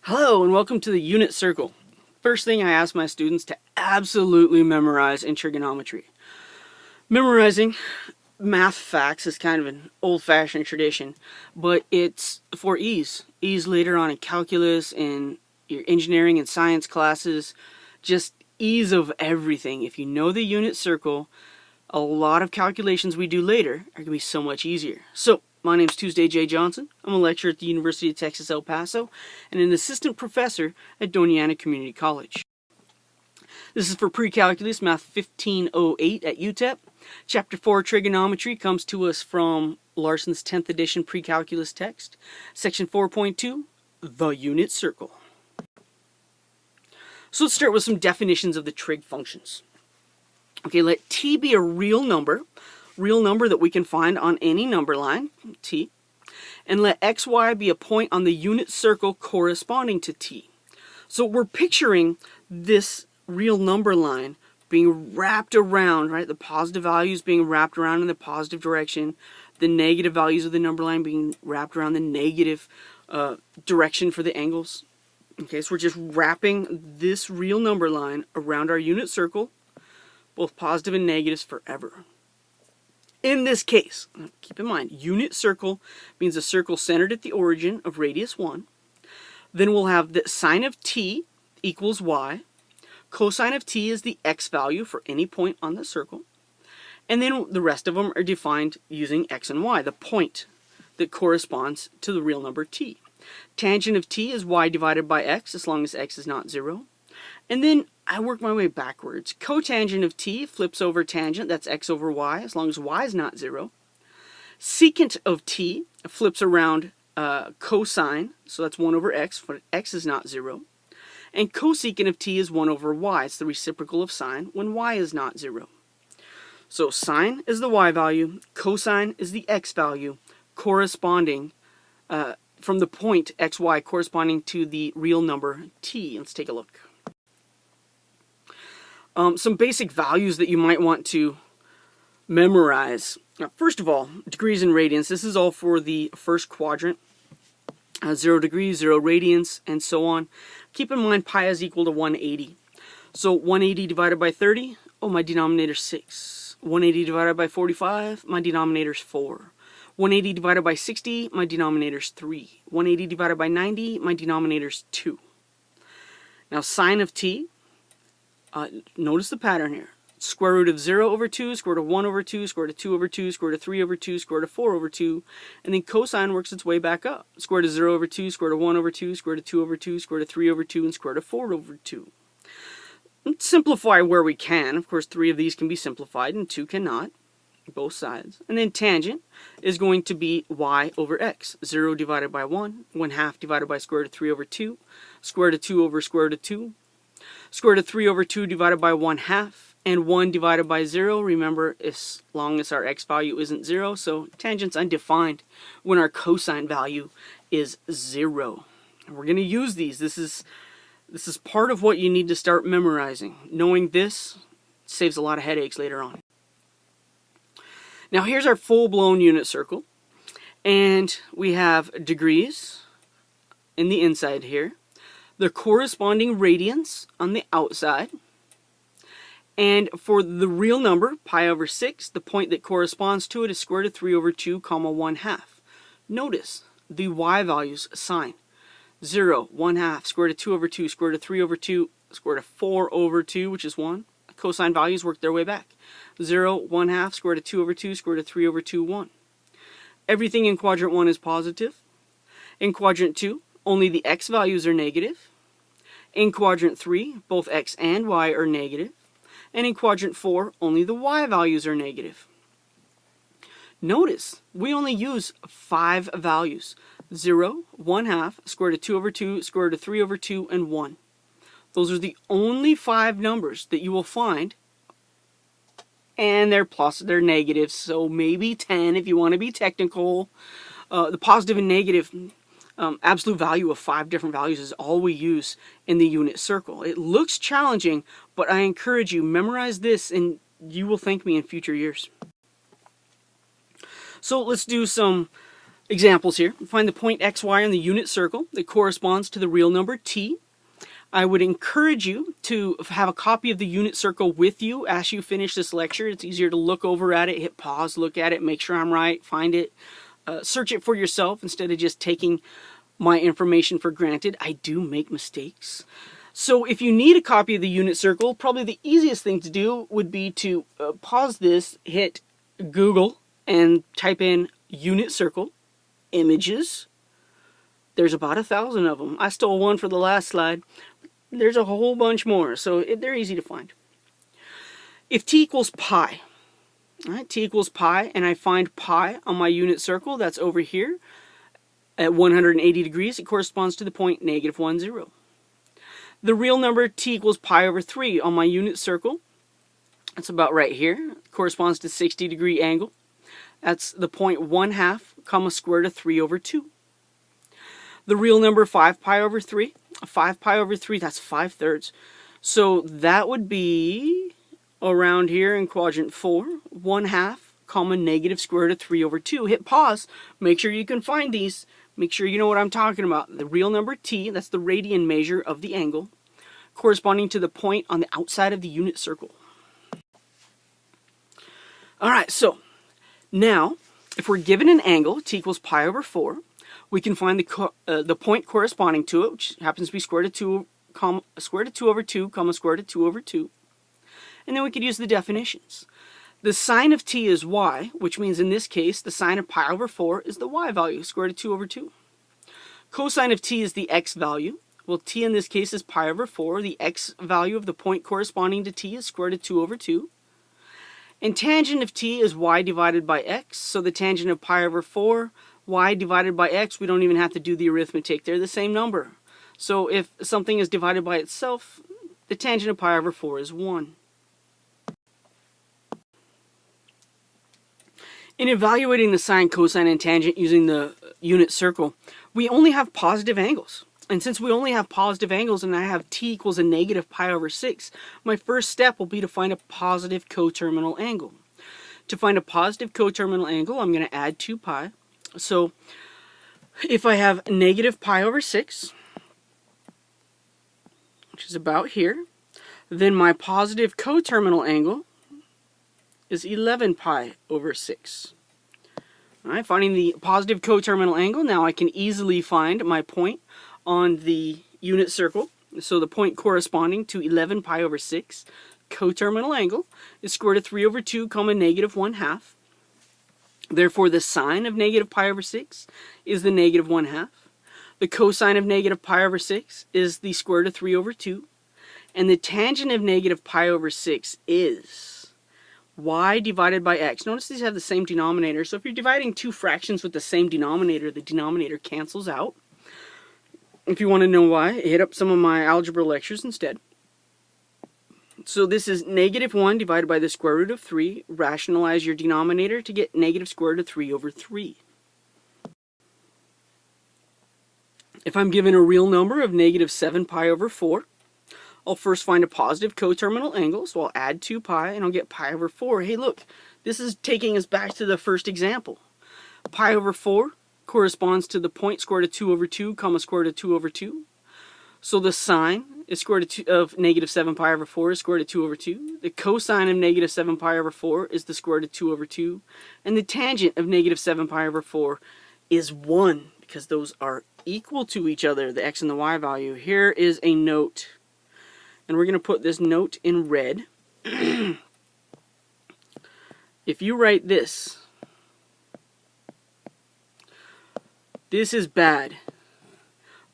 Hello and welcome to the unit circle. First thing I ask my students to absolutely memorize in trigonometry. Memorizing math facts is kind of an old-fashioned tradition, but it's for ease. Ease later on in calculus, in your engineering and science classes, just ease of everything. If you know the unit circle, a lot of calculations we do later are going to be so much easier. So, my name's Tuesday J. Johnson. I'm a lecturer at the University of Texas El Paso and an assistant professor at Doña Ana Community College. This is for Pre-Calculus Math 1508 at UTEP. Chapter 4 Trigonometry comes to us from Larson's 10th edition Pre-Calculus text. Section 4.2, the unit circle. So let's start with some definitions of the trig functions. Okay, let t be a real number that we can find on any number line, t, and let xy be a point on the unit circle corresponding to t. So we're picturing this real number line being wrapped around, right? The positive values being wrapped around in the positive direction, the negative values of the number line being wrapped around the negative direction for the angles. Okay, so we're just wrapping this real number line around our unit circle, both positive and negatives, forever. In this case, keep in mind, unit circle means a circle centered at the origin of radius 1. Then we'll have the sine of t equals y. Cosine of t is the x value for any point on the circle. And then the rest of them are defined using x and y, the point that corresponds to the real number t. Tangent of t is y divided by x, as long as x is not 0. And then I work my way backwards. Cotangent of t flips over tangent, that's x over y, as long as y is not 0. Secant of t flips around cosine, so that's 1 over x, but x is not 0. And cosecant of t is 1 over y, it's the reciprocal of sine when y is not 0. So sine is the y value, cosine is the x value, corresponding from the point xy corresponding to the real number t. Let's take a look. Some basic values that you might want to memorize. Now, first of all, degrees and radians. This is all for the first quadrant. 0 degrees, 0 radians, and so on. Keep in mind pi is equal to 180. So 180 divided by 30, oh, my denominator's 6. 180 divided by 45, my denominator's 4. 180 divided by 60, my denominator's 3. 180 divided by 90, my denominator's 2. Now sine of t, notice the pattern here. Square root of 0 over 2, square root of 1 over 2, square root of 2 over 2, square root of 3 over 2, square root of 4 over 2, and then cosine works its way back up. Square root of 0 over 2, square root of 1 over 2, square root of 2 over 2, square root of 3 over 2, and square root of 4 over 2. Let's simplify where we can. Of course, 3 of these can be simplified and 2 cannot, both sides. And then tangent is going to be y over x. 0 divided by 1, 1/2 divided by square root of 3 over 2, square root of 2 over square root of 2, square root of 3 over 2 divided by 1/2, and 1 divided by 0. Remember, as long as our x value isn't 0, so tangent's undefined when our cosine value is 0. And we're going to use these. This is part of what you need to start memorizing. Knowing this saves a lot of headaches later on. Now here's our full-blown unit circle. And we have degrees in the inside here. The corresponding radians on the outside. And for the real number, pi over 6, the point that corresponds to it is square root of 3 over 2, comma 1/2. Notice the y values, sine. 0, 1/2, square root of 2 over 2, square root of 3 over 2, square root of 4 over 2, which is 1. Cosine values work their way back. 0, 1/2, square root of 2 over 2, square root of 3 over 2, 1. Everything in quadrant 1 is positive. In quadrant 2, only the x values are negative. In quadrant 3, both x and y are negative. And in quadrant 4, only the y values are negative. Notice, we only use 5 values. 0, 1/2, square root of 2 over 2, square root of 3 over 2, and 1. Those are the only 5 numbers that you will find. And they're negatives, so maybe 10 if you want to be technical. The positive and negative absolute value of 5 different values is all we use in the unit circle. It looks challenging, but I encourage you, memorize this and you will thank me in future years. So let's do some Examples here. Find the point xy on the unit circle that corresponds to the real number t. I would encourage you to have a copy of the unit circle with you as you finish this lecture. It's easier to look over at it, hit pause, look at it, make sure I'm right, find it, search it for yourself instead of just taking my information for granted. I do make mistakes. So if you need a copy of the unit circle, probably the easiest thing to do would be to pause this, hit Google, and type in unit circle, images. There's about 1,000 of them. I stole one for the last slide. There's a whole bunch more, so they're easy to find. If t equals pi, all right, t equals pi, and I find pi on my unit circle, that's over here at 180 degrees, it corresponds to the point -1, 0. The real number t equals pi over 3 on my unit circle, that's about right here, it corresponds to 60-degree angle. That's the point 1/2, comma, square root of 3 over 2. The real number 5 pi over 3, 5 pi over 3, that's 5/3. So that would be around here in quadrant 4, 1/2, comma, negative square root of 3 over 2. Hit pause, make sure you can find these, make sure you know what I'm talking about. The real number t, that's the radian measure of the angle, corresponding to the point on the outside of the unit circle. Alright, so now, if we're given an angle, t equals pi over 4, we can find the point corresponding to it, which happens to be square root of 2, square root of 2 over 2, comma, square root of 2 over 2. And then we could use the definitions. The sine of t is y, which means in this case, the sine of pi over 4 is the y value, square root of 2 over 2. Cosine of t is the x value. Well, t in this case is pi over 4. The x value of the point corresponding to t is square root of 2 over 2. And tangent of t is y divided by x. So the tangent of pi over 4, y divided by x, we don't even have to do the arithmetic. They're the same number. So if something is divided by itself, the tangent of pi over 4 is 1. In evaluating the sine, cosine, and tangent using the unit circle, we only have positive angles. And since we only have positive angles and I have t equals a negative pi over 6, my first step will be to find a positive coterminal angle. To find a positive coterminal angle, I'm going to add 2 pi. So if I have negative pi over 6, which is about here, then my positive coterminal angle is 11 pi over 6. All right, finding the positive coterminal angle, now I can easily find my point on the unit circle. So the point corresponding to 11 pi over 6 coterminal angle is square root of 3 over 2, comma, negative 1/2. Therefore, the sine of negative pi over 6 is the negative 1/2. The cosine of negative pi over 6 is the square root of 3 over 2. And the tangent of negative pi over 6 is y divided by x. Notice these have the same denominator. So if you're dividing two fractions with the same denominator, the denominator cancels out. If you want to know why, hit up some of my algebra lectures instead. So this is negative 1 divided by the square root of 3. Rationalize your denominator to get negative square root of 3 over 3. If I'm given a real number of negative 7 pi over 4, I'll first find a positive coterminal angle, so I'll add 2 pi and I'll get pi over 4. Hey look, this is taking us back to the first example. Pi over 4 corresponds to the point square root of 2 over 2, comma, square root of 2 over 2. So the sine is square root of negative 7 pi over 4 is square root of 2 over 2. The cosine of negative 7 pi over 4 is the square root of 2 over 2. And the tangent of negative 7 pi over 4 is 1, because those are equal to each other, the x and the y value. Here is a note. And we're going to put this note in red. If you write this, this is bad.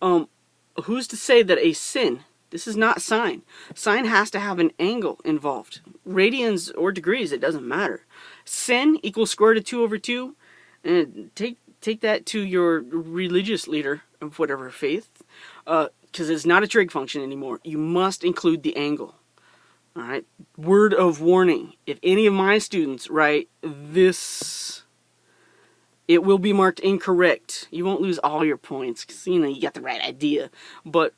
Who's to say that a sin, this is not sine. Sine has to have an angle involved. Radians or degrees, it doesn't matter. Sin equals square root of 2 over 2. And take that to your religious leader of whatever faith. Because it's not a trig function anymore. You must include the angle. Alright? Word of warning. If any of my students write this, it will be marked incorrect. You won't lose all your points because you got the right idea. But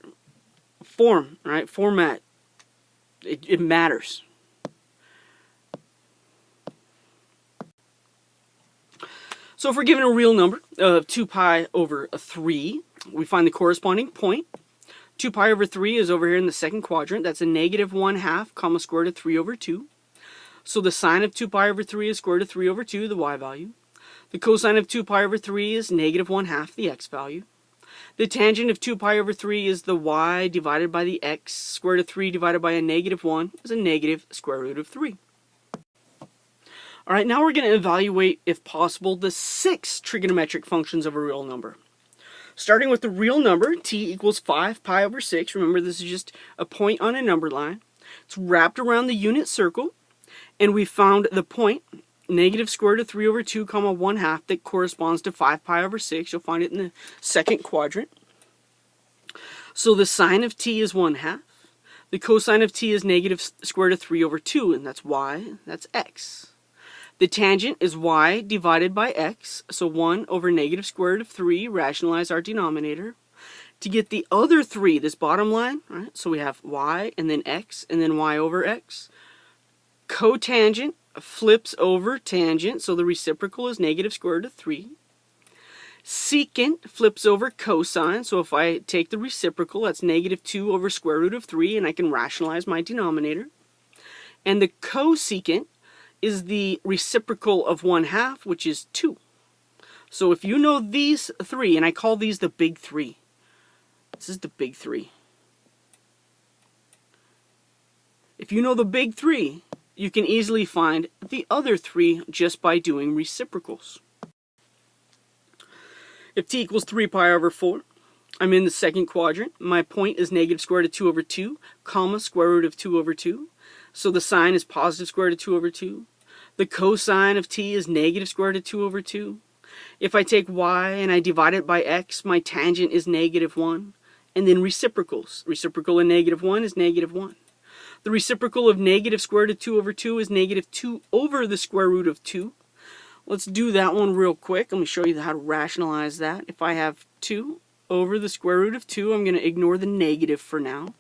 form, right? Format, it matters. So if we're given a real number of 2 pi over 3, we find the corresponding point. 2 pi over 3 is over here in the second quadrant. That's a negative 1/2 comma square root of 3 over 2. So the sine of 2 pi over 3 is square root of 3 over 2, the y value. The cosine of 2 pi over 3 is negative 1/2, the x value. The tangent of 2 pi over 3 is the y divided by the x. Square root of 3 divided by a negative 1 is a negative square root of 3. Alright, now we're going to evaluate, if possible, the 6 trigonometric functions of a real number. Starting with the real number, t equals 5 pi over 6. Remember, this is just a point on a number line. It's wrapped around the unit circle, and we found the point, negative square root of 3 over 2 comma 1/2, that corresponds to 5 pi over 6. You'll find it in the second quadrant. So the sine of t is 1/2. The cosine of t is negative square root of 3 over 2, and that's y, that's x. The tangent is y divided by x, so 1 over negative square root of 3, rationalize our denominator. To get the other 3, this bottom line, right? So we have y and then x and then y over x. Cotangent flips over tangent, so the reciprocal is negative square root of 3. Secant flips over cosine, so if I take the reciprocal, that's negative 2 over square root of 3, and I can rationalize my denominator. And the cosecant is the reciprocal of 1/2, which is 2. So if you know these 3, and I call these the big 3. This is the big 3. If you know the big 3, you can easily find the other 3 just by doing reciprocals. If t equals 3 pi over 4, I'm in the second quadrant. My point is negative square root of 2 over 2, comma square root of 2 over 2. So the sine is positive square root of 2 over 2. The cosine of t is negative square root of 2 over 2. If I take y and I divide it by x, my tangent is negative 1. And then reciprocals. Reciprocal of negative 1 is negative 1. The reciprocal of negative square root of 2 over 2 is negative 2 over the square root of 2. Let's do that one real quick. Let me show you how to rationalize that. If I have 2 over the square root of 2, I'm going to ignore the negative for now.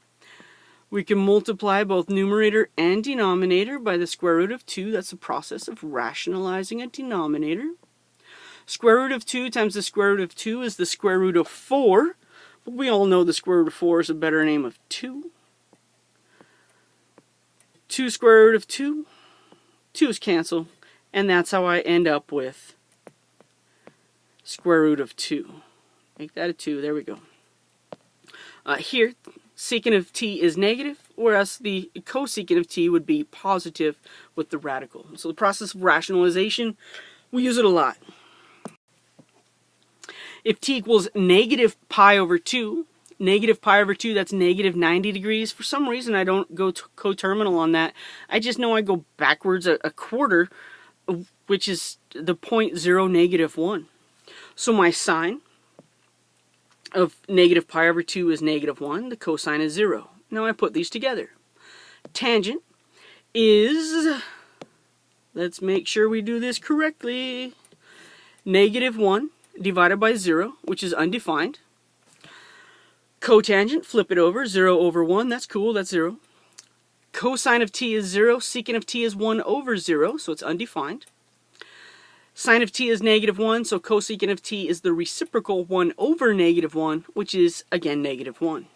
We can multiply both numerator and denominator by the square root of 2. That's the process of rationalizing a denominator. Square root of 2 times the square root of 2 is the square root of 4. But we all know the square root of 4 is a better name of 2. 2 square root of 2. 2's cancel. And that's how I end up with square root of 2. Make that a 2. There we go. Here, secant of t is negative, whereas the cosecant of t would be positive with the radical. So the process of rationalization, we use it a lot. If t equals negative pi over 2, negative pi over 2, that's negative 90 degrees. For some reason, I don't go coterminal on that. I just know I go backwards a quarter, which is the point 0, negative 1. So my sine of negative pi over 2 is negative 1. The cosine is 0. Now I put these together. Tangent is, let's make sure we do this correctly, negative 1 divided by 0, which is undefined. Cotangent, flip it over, 0 over 1, that's cool, that's 0. Cosine of t is 0, secant of t is 1 over 0, so it's undefined. Sine of t is negative 1, so cosecant of t is the reciprocal 1 over negative 1, which is, again, negative 1.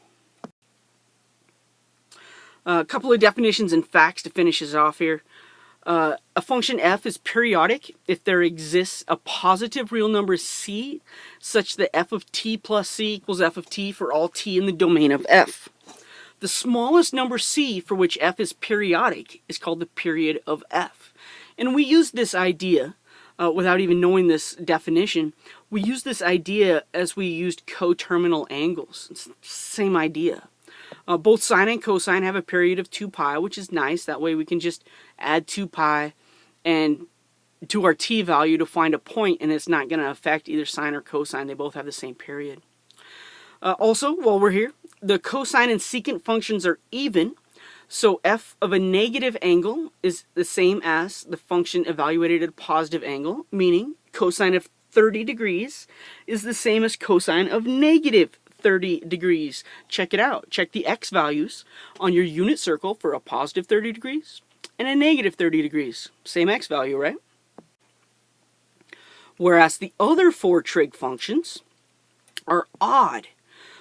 A couple of definitions and facts to finish us off here. A function f is periodic if there exists a positive real number c, such that f of t plus c equals f of t for all t in the domain of f. The smallest number c for which f is periodic is called the period of f. And we use this idea, without even knowing this definition, we use this idea as we used coterminal angles. It's the same idea. Both sine and cosine have a period of 2 pi, which is nice. That way we can just add 2 pi and to our t value to find a point, and it's not going to affect either sine or cosine. They both have the same period. Also, while we're here, the cosine and secant functions are even, so f of a negative angle is the same as the function evaluated at a positive angle, meaning cosine of 30 degrees is the same as cosine of negative 30 degrees. Check it out. Check the x values on your unit circle for a positive 30 degrees and a negative 30 degrees. Same x value, right? whereas the other 4 trig functions are odd.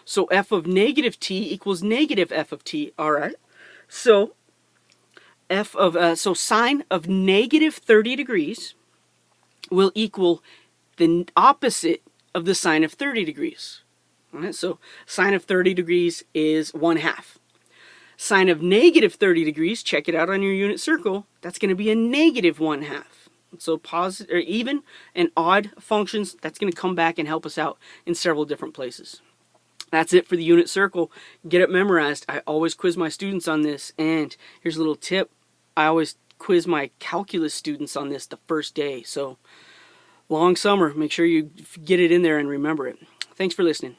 So f of negative t equals negative f of t. All right. So so sine of negative 30 degrees will equal the opposite of the sine of 30 degrees. All right, so sine of 30 degrees is 1/2. Sine of negative 30 degrees, check it out on your unit circle, that's going to be a negative 1/2. So positive or even and odd functions, that's going to come back and help us out in several different places. That's it for the unit circle. Get it memorized. I always quiz my students on this, and here's a little tip. I always quiz my calculus students on this the first day. So long summer, make sure you get it in there and remember it. Thanks for listening.